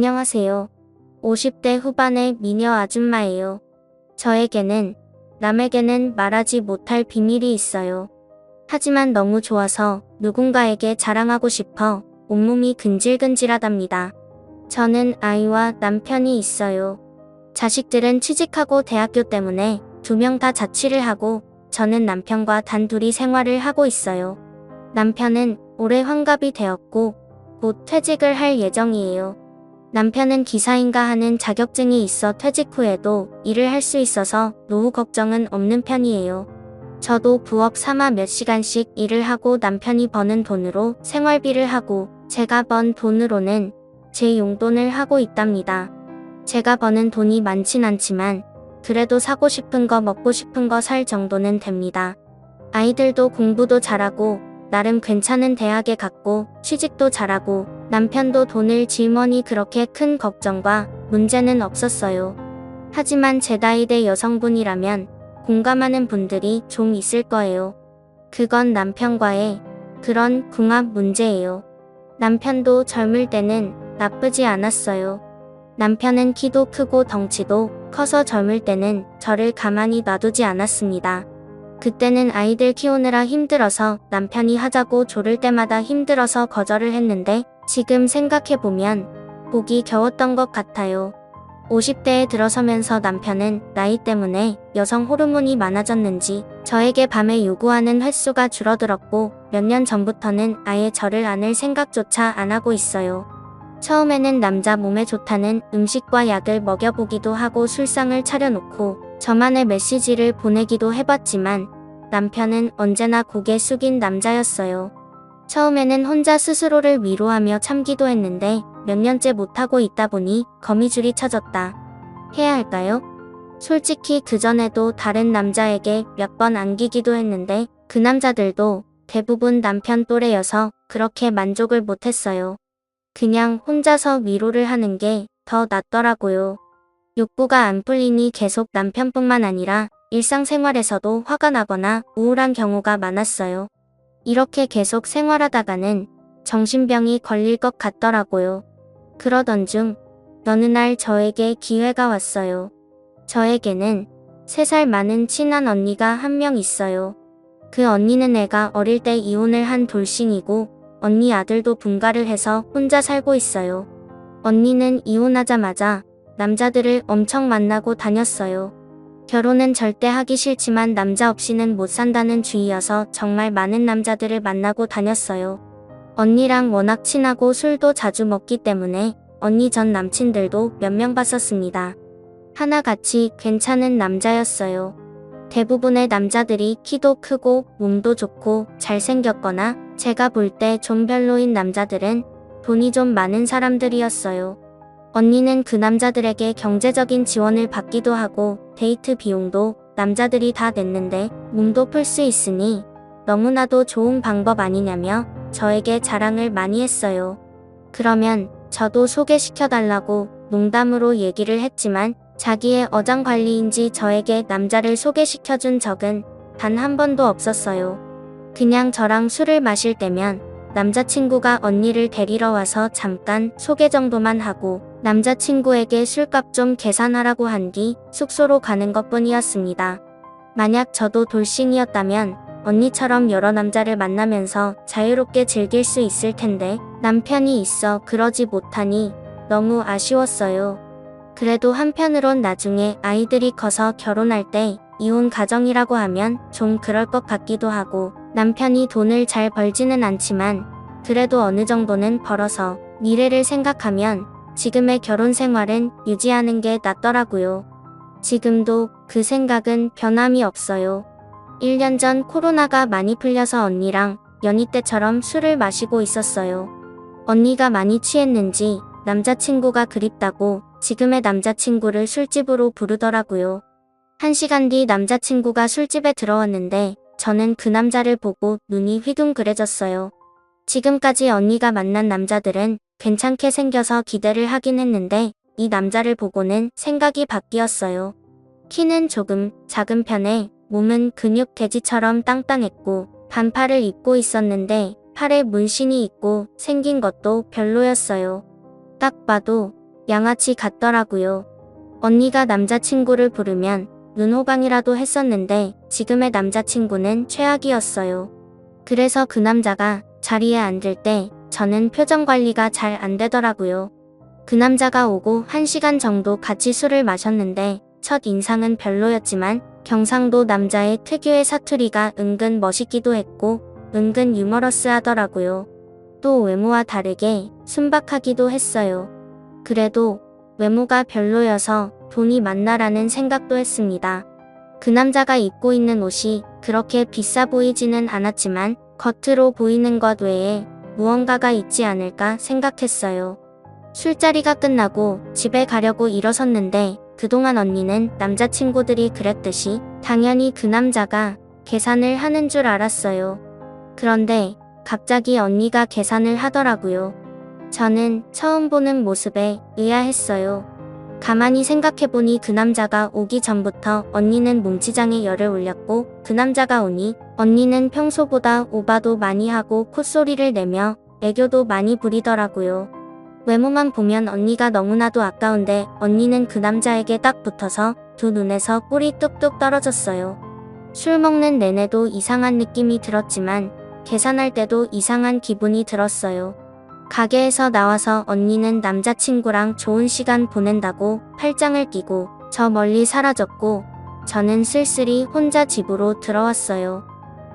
안녕하세요. 50대 후반의 미녀 아줌마예요. 저에게는, 남에게는 말하지 못할 비밀이 있어요. 하지만 너무 좋아서 누군가에게 자랑하고 싶어 온몸이 근질근질하답니다. 저는 아이와 남편이 있어요. 자식들은 취직하고 대학교 때문에 2명 다 자취를 하고 저는 남편과 단둘이 생활을 하고 있어요. 남편은 올해 환갑이 되었고 곧 퇴직을 할 예정이에요. 남편은 기사인가 하는 자격증이 있어 퇴직 후에도 일을 할 수 있어서 노후 걱정은 없는 편이에요. 저도 부업 삼아 몇 시간씩 일을 하고 남편이 버는 돈으로 생활비를 하고 제가 번 돈으로는 제 용돈을 하고 있답니다. 제가 버는 돈이 많진 않지만 그래도 사고 싶은 거 먹고 싶은 거 살 정도는 됩니다. 아이들도 공부도 잘하고 나름 괜찮은 대학에 갔고 취직도 잘하고 남편도 돈을 짊어니 그렇게 큰 걱정과 문제는 없었어요. 하지만 제 나이대 여성분이라면 공감하는 분들이 좀 있을 거예요. 그건 남편과의 그런 궁합 문제예요. 남편도 젊을 때는 나쁘지 않았어요. 남편은 키도 크고 덩치도 커서 젊을 때는 저를 가만히 놔두지 않았습니다. 그때는 아이들 키우느라 힘들어서 남편이 하자고 조를 때마다 힘들어서 거절을 했는데 지금 생각해보면 보기 겨웠던 것 같아요. 50대에 들어서면서 남편은 나이 때문에 여성 호르몬이 많아졌는지 저에게 밤에 요구하는 횟수가 줄어들었고 몇 년 전부터는 아예 저를 안을 생각조차 안 하고 있어요. 처음에는 남자 몸에 좋다는 음식과 약을 먹여보기도 하고 술상을 차려놓고 저만의 메시지를 보내기도 해봤지만 남편은 언제나 고개 숙인 남자였어요. 처음에는 혼자 스스로를 위로하며 참기도 했는데 몇 년째 못하고 있다 보니 거미줄이 쳐졌다 해야 할까요? 솔직히 그전에도 다른 남자에게 몇 번 안기기도 했는데 그 남자들도 대부분 남편 또래여서 그렇게 만족을 못했어요. 그냥 혼자서 위로를 하는 게 더 낫더라고요. 욕구가 안 풀리니 계속 남편뿐만 아니라 일상생활에서도 화가 나거나 우울한 경우가 많았어요. 이렇게 계속 생활하다가는 정신병이 걸릴 것 같더라고요. 그러던 중 어느 날 저에게 기회가 왔어요. 저에게는 3살 많은 친한 언니가 한 명 있어요. 그 언니는 애가 어릴 때 이혼을 한 돌싱이고 언니 아들도 분가를 해서 혼자 살고 있어요. 언니는 이혼하자마자 남자들을 엄청 만나고 다녔어요. 결혼은 절대 하기 싫지만 남자 없이는 못 산다는 주의여서 정말 많은 남자들을 만나고 다녔어요. 언니랑 워낙 친하고 술도 자주 먹기 때문에 언니 전 남친들도 몇 명 봤었습니다. 하나같이 괜찮은 남자였어요. 대부분의 남자들이 키도 크고 몸도 좋고 잘생겼거나 제가 볼 때 좀 별로인 남자들은 돈이 좀 많은 사람들이었어요. 언니는 그 남자들에게 경제적인 지원을 받기도 하고 데이트 비용도 남자들이 다 냈는데 몸도 풀 수 있으니 너무나도 좋은 방법 아니냐며 저에게 자랑을 많이 했어요. 그러면 저도 소개시켜달라고 농담으로 얘기를 했지만 자기의 어장관리인지 저에게 남자를 소개시켜준 적은 단 한 번도 없었어요. 그냥 저랑 술을 마실 때면 남자친구가 언니를 데리러 와서 잠깐 소개 정도만 하고 남자친구에게 술값 좀 계산하라고 한 뒤 숙소로 가는 것뿐이었습니다. 만약 저도 돌싱이었다면 언니처럼 여러 남자를 만나면서 자유롭게 즐길 수 있을 텐데 남편이 있어 그러지 못하니 너무 아쉬웠어요. 그래도 한편으론 나중에 아이들이 커서 결혼할 때 이혼 가정이라고 하면 좀 그럴 것 같기도 하고 남편이 돈을 잘 벌지는 않지만 그래도 어느 정도는 벌어서 미래를 생각하면 지금의 결혼 생활은 유지하는 게 낫더라고요. 지금도 그 생각은 변함이 없어요. 1년 전 코로나가 많이 풀려서 언니랑 연희 때처럼 술을 마시고 있었어요. 언니가 많이 취했는지 남자친구가 그립다고 지금의 남자친구를 술집으로 부르더라고요. 1시간 뒤 남자친구가 술집에 들어왔는데 저는 그 남자를 보고 눈이 휘둥그레졌어요. 지금까지 언니가 만난 남자들은 괜찮게 생겨서 기대를 하긴 했는데 이 남자를 보고는 생각이 바뀌었어요. 키는 조금 작은 편에 몸은 근육 돼지처럼 땅땅했고 반팔을 입고 있었는데 팔에 문신이 있고 생긴 것도 별로였어요. 딱 봐도 양아치 같더라고요. 언니가 남자친구를 부르면 눈호강이라도 했었는데 지금의 남자친구는 최악이었어요. 그래서 그 남자가 자리에 앉을 때 저는 표정 관리가 잘 안 되더라고요. 그 남자가 오고 1시간 정도 같이 술을 마셨는데 첫 인상은 별로였지만 경상도 남자의 특유의 사투리가 은근 멋있기도 했고 은근 유머러스하더라고요. 또 외모와 다르게 순박하기도 했어요. 그래도 외모가 별로여서 돈이 많나라는 생각도 했습니다. 그 남자가 입고 있는 옷이 그렇게 비싸 보이지는 않았지만 겉으로 보이는 것 외에 무언가가 있지 않을까 생각했어요. 술자리가 끝나고 집에 가려고 일어섰는데 그동안 언니는 남자친구들이 그랬듯이 당연히 그 남자가 계산을 하는 줄 알았어요. 그런데 갑자기 언니가 계산을 하더라고요. 저는 처음 보는 모습에 의아했어요. 가만히 생각해보니 그 남자가 오기 전부터 언니는 몸치장에 열을 올렸고 그 남자가 오니 언니는 평소보다 오바도 많이 하고 콧소리를 내며 애교도 많이 부리더라고요. 외모만 보면 언니가 너무나도 아까운데 언니는 그 남자에게 딱 붙어서 두 눈에서 꿀이 뚝뚝 떨어졌어요. 술 먹는 내내도 이상한 느낌이 들었지만 계산할 때도 이상한 기분이 들었어요. 가게에서 나와서 언니는 남자친구랑 좋은 시간 보낸다고 팔짱을 끼고 저 멀리 사라졌고 저는 쓸쓸히 혼자 집으로 들어왔어요.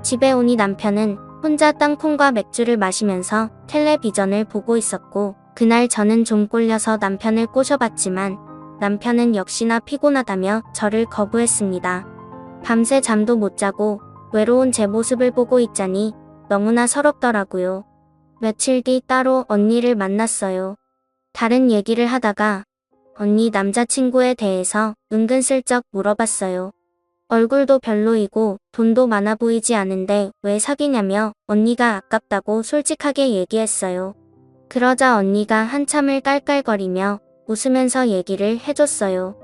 집에 오니 남편은 혼자 땅콩과 맥주를 마시면서 텔레비전을 보고 있었고 그날 저는 좀 꼴려서 남편을 꼬셔봤지만 남편은 역시나 피곤하다며 저를 거부했습니다. 밤새 잠도 못 자고 외로운 제 모습을 보고 있자니 너무나 서럽더라고요. 며칠 뒤 따로 언니를 만났어요. 다른 얘기를 하다가 언니 남자친구에 대해서 은근슬쩍 물어봤어요. 얼굴도 별로이고 돈도 많아 보이지 않은데 왜 사귀냐며 언니가 아깝다고 솔직하게 얘기했어요. 그러자 언니가 한참을 깔깔거리며 웃으면서 얘기를 해줬어요.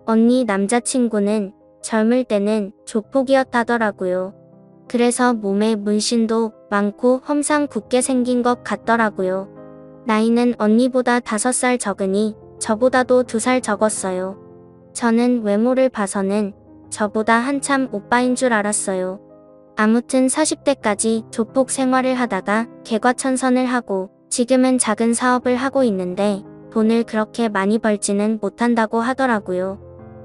언니 남자친구는 젊을 때는 조폭이었다더라고요. 그래서 몸에 문신도 많고 험상 굳게 생긴 것 같더라고요. 나이는 언니보다 5살 적으니 저보다도 2살 적었어요. 저는 외모를 봐서는 저보다 한참 오빠인 줄 알았어요. 아무튼 40대까지 조폭 생활을 하다가 개과천선을 하고 지금은 작은 사업을 하고 있는데 돈을 그렇게 많이 벌지는 못한다고 하더라고요.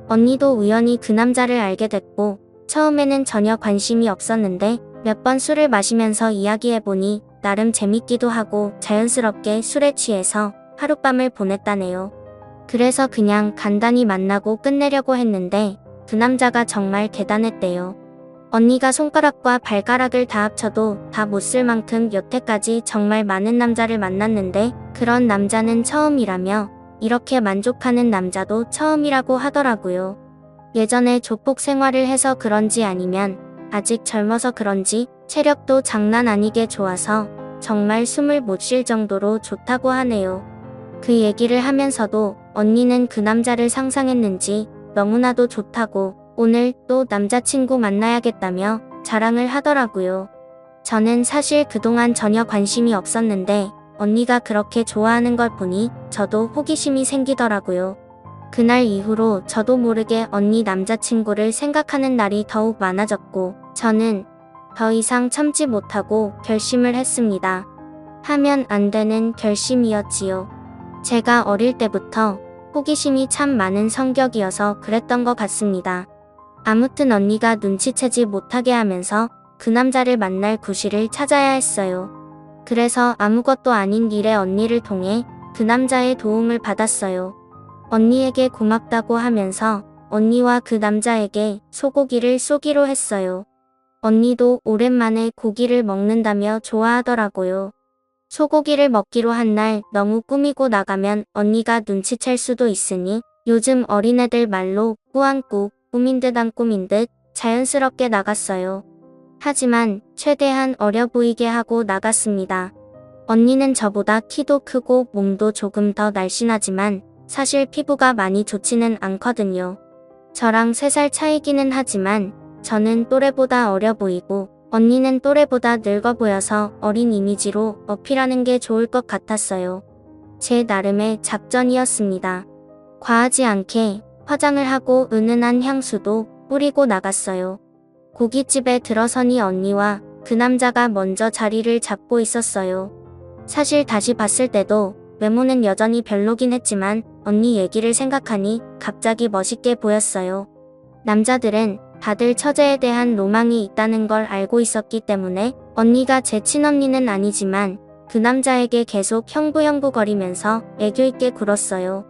언니도 우연히 그 남자를 알게 됐고 처음에는 전혀 관심이 없었는데 몇 번 술을 마시면서 이야기해보니 나름 재밌기도 하고 자연스럽게 술에 취해서 하룻밤을 보냈다네요. 그래서 그냥 간단히 만나고 끝내려고 했는데 그 남자가 정말 대단했대요. 언니가 손가락과 발가락을 다 합쳐도 다 못 쓸 만큼 여태까지 정말 많은 남자를 만났는데 그런 남자는 처음이라며 이렇게 만족하는 남자도 처음이라고 하더라고요. 예전에 조폭 생활을 해서 그런지 아니면 아직 젊어서 그런지 체력도 장난 아니게 좋아서 정말 숨을 못 쉴 정도로 좋다고 하네요. 그 얘기를 하면서도 언니는 그 남자를 상상했는지 너무나도 좋다고 오늘 또 남자친구 만나야겠다며 자랑을 하더라고요. 저는 사실 그동안 전혀 관심이 없었는데 언니가 그렇게 좋아하는 걸 보니 저도 호기심이 생기더라고요. 그날 이후로 저도 모르게 언니 남자친구를 생각하는 날이 더욱 많아졌고 저는 더 이상 참지 못하고 결심을 했습니다. 하면 안 되는 결심이었지요. 제가 어릴 때부터 호기심이 참 많은 성격이어서 그랬던 것 같습니다. 아무튼 언니가 눈치채지 못하게 하면서 그 남자를 만날 구실을 찾아야 했어요. 그래서 아무것도 아닌 일에 언니를 통해 그 남자의 도움을 받았어요. 언니에게 고맙다고 하면서 언니와 그 남자에게 소고기를 쏘기로 했어요. 언니도 오랜만에 고기를 먹는다며 좋아하더라고요. 소고기를 먹기로 한 날 너무 꾸미고 나가면 언니가 눈치챌 수도 있으니 요즘 어린애들 말로 꾸안꾸, 꾸민 듯 안 꾸민 듯 자연스럽게 나갔어요. 하지만 최대한 어려 보이게 하고 나갔습니다. 언니는 저보다 키도 크고 몸도 조금 더 날씬하지만 사실 피부가 많이 좋지는 않거든요. 저랑 3살 차이기는 하지만 저는 또래보다 어려 보이고 언니는 또래보다 늙어 보여서 어린 이미지로 어필하는 게 좋을 것 같았어요. 제 나름의 작전이었습니다. 과하지 않게 화장을 하고 은은한 향수도 뿌리고 나갔어요. 고깃집에 들어서니 언니와 그 남자가 먼저 자리를 잡고 있었어요. 사실 다시 봤을 때도 외모는 여전히 별로긴 했지만 언니 얘기를 생각하니 갑자기 멋있게 보였어요. 남자들은 다들 처제에 대한 로망이 있다는 걸 알고 있었기 때문에 언니가 제 친언니는 아니지만 그 남자에게 계속 형부형부거리면서 애교 있게 굴었어요.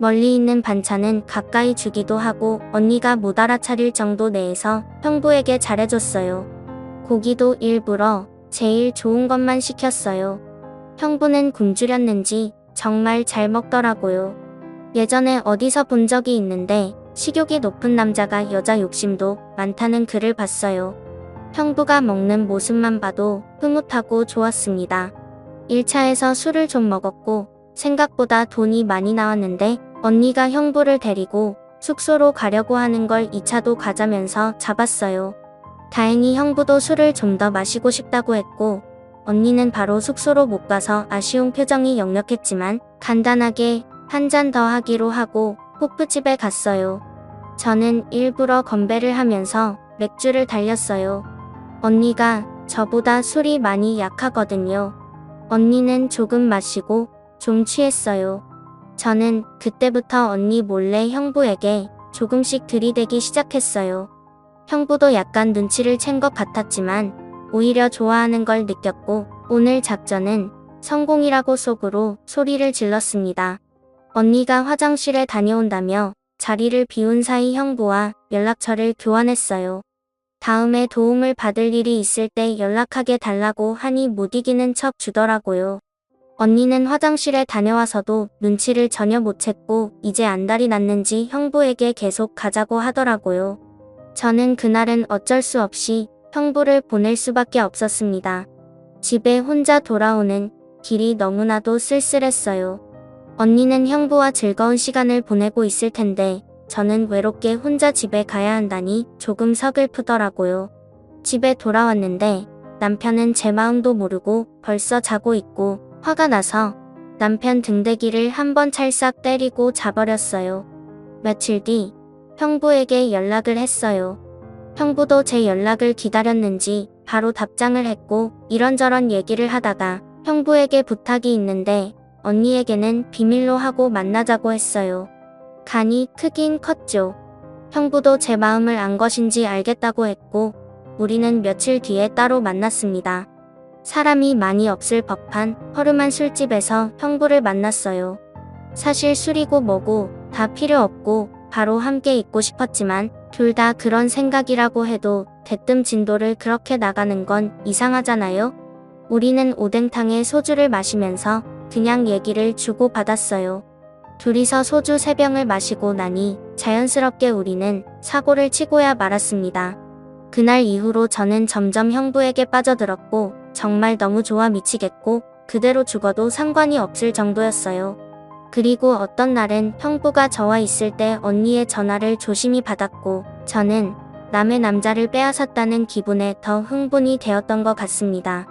멀리 있는 반찬은 가까이 주기도 하고 언니가 못 알아차릴 정도 내에서 형부에게 잘해줬어요. 고기도 일부러 제일 좋은 것만 시켰어요. 형부는 굶주렸는지 정말 잘 먹더라고요. 예전에 어디서 본 적이 있는데 식욕이 높은 남자가 여자 욕심도 많다는 글을 봤어요. 형부가 먹는 모습만 봐도 흐뭇하고 좋았습니다. 1차에서 술을 좀 먹었고 생각보다 돈이 많이 나왔는데 언니가 형부를 데리고 숙소로 가려고 하는 걸 2차도 가자면서 잡았어요. 다행히 형부도 술을 좀 더 마시고 싶다고 했고 언니는 바로 숙소로 못 가서 아쉬운 표정이 역력했지만 간단하게 한 잔 더 하기로 하고 호프집에 갔어요. 저는 일부러 건배를 하면서 맥주를 달렸어요. 언니가 저보다 술이 많이 약하거든요. 언니는 조금 마시고 좀 취했어요. 저는 그때부터 언니 몰래 형부에게 조금씩 들이대기 시작했어요. 형부도 약간 눈치를 챈 것 같았지만 오히려 좋아하는 걸 느꼈고 오늘 작전은 성공이라고 속으로 소리를 질렀습니다. 언니가 화장실에 다녀온다며 자리를 비운 사이 형부와 연락처를 교환했어요. 다음에 도움을 받을 일이 있을 때 연락하게 달라고 하니 못 이기는 척 주더라고요. 언니는 화장실에 다녀와서도 눈치를 전혀 못 챘고 이제 안달이 났는지 형부에게 계속 가자고 하더라고요. 저는 그날은 어쩔 수 없이 형부를 보낼 수밖에 없었습니다. 집에 혼자 돌아오는 길이 너무나도 쓸쓸했어요. 언니는 형부와 즐거운 시간을 보내고 있을 텐데 저는 외롭게 혼자 집에 가야 한다니 조금 서글프더라고요. 집에 돌아왔는데 남편은 제 마음도 모르고 벌써 자고 있고 화가 나서 남편 등대기를 한번 찰싹 때리고 자버렸어요. 며칠 뒤 형부에게 연락을 했어요. 형부도 제 연락을 기다렸는지 바로 답장을 했고 이런저런 얘기를 하다가 형부에게 부탁이 있는데 언니에게는 비밀로 하고 만나자고 했어요. 간이 크긴 컸죠. 형부도 제 마음을 안 것인지 알겠다고 했고 우리는 며칠 뒤에 따로 만났습니다. 사람이 많이 없을 법한 허름한 술집에서 형부를 만났어요. 사실 술이고 뭐고 다 필요 없고 바로 함께 있고 싶었지만 둘 다 그런 생각이라고 해도 대뜸 진도를 그렇게 나가는 건 이상하잖아요. 우리는 오뎅탕에 소주를 마시면서 그냥 얘기를 주고받았어요. 둘이서 소주 3병을 마시고 나니 자연스럽게 우리는 사고를 치고야 말았습니다. 그날 이후로 저는 점점 형부에게 빠져들었고 정말 너무 좋아 미치겠고 그대로 죽어도 상관이 없을 정도였어요. 그리고 어떤 날은 형부가 저와 있을 때 언니의 전화를 조심히 받았고 저는 남의 남자를 빼앗았다는 기분에 더 흥분이 되었던 것 같습니다.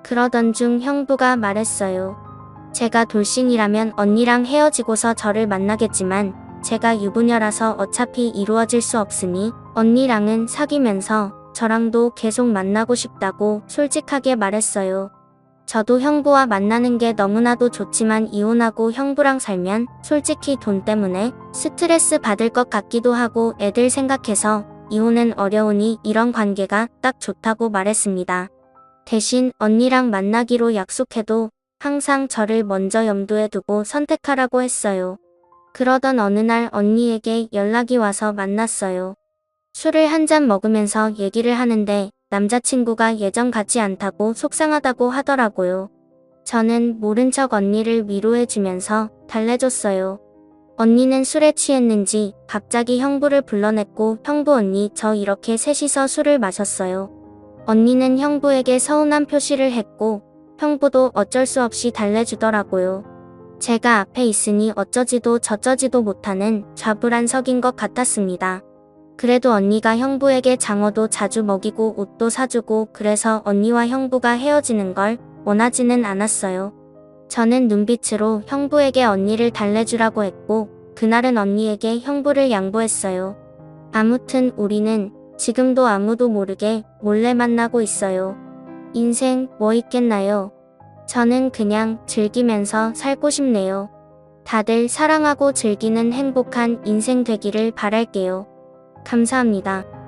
그러던 중 형부가 말했어요. 제가 돌싱이라면 언니랑 헤어지고서 저를 만나겠지만 제가 유부녀라서 어차피 이루어질 수 없으니 언니랑은 사귀면서 저랑도 계속 만나고 싶다고 솔직하게 말했어요. 저도 형부와 만나는 게 너무나도 좋지만 이혼하고 형부랑 살면 솔직히 돈 때문에 스트레스 받을 것 같기도 하고 애들 생각해서 이혼은 어려우니 이런 관계가 딱 좋다고 말했습니다. 대신 언니랑 만나기로 약속해도 항상 저를 먼저 염두에 두고 선택하라고 했어요. 그러던 어느 날 언니에게 연락이 와서 만났어요. 술을 한 잔 먹으면서 얘기를 하는데 남자친구가 예전 같지 않다고 속상하다고 하더라고요. 저는 모른 척 언니를 위로해주면서 달래줬어요. 언니는 술에 취했는지 갑자기 형부를 불러냈고 형부 언니 저 이렇게 셋이서 술을 마셨어요. 언니는 형부에게 서운한 표시를 했고 형부도 어쩔 수 없이 달래주더라고요. 제가 앞에 있으니 어쩌지도 저쩌지도 못하는 좌불안석인 것 같았습니다. 그래도 언니가 형부에게 장어도 자주 먹이고 옷도 사주고 그래서 언니와 형부가 헤어지는 걸 원하지는 않았어요. 저는 눈빛으로 형부에게 언니를 달래주라고 했고 그날은 언니에게 형부를 양보했어요. 아무튼 우리는 지금도 아무도 모르게 몰래 만나고 있어요. 인생 뭐 있겠나요? 저는 그냥 즐기면서 살고 싶네요. 다들 사랑하고 즐기는 행복한 인생 되기를 바랄게요. 감사합니다.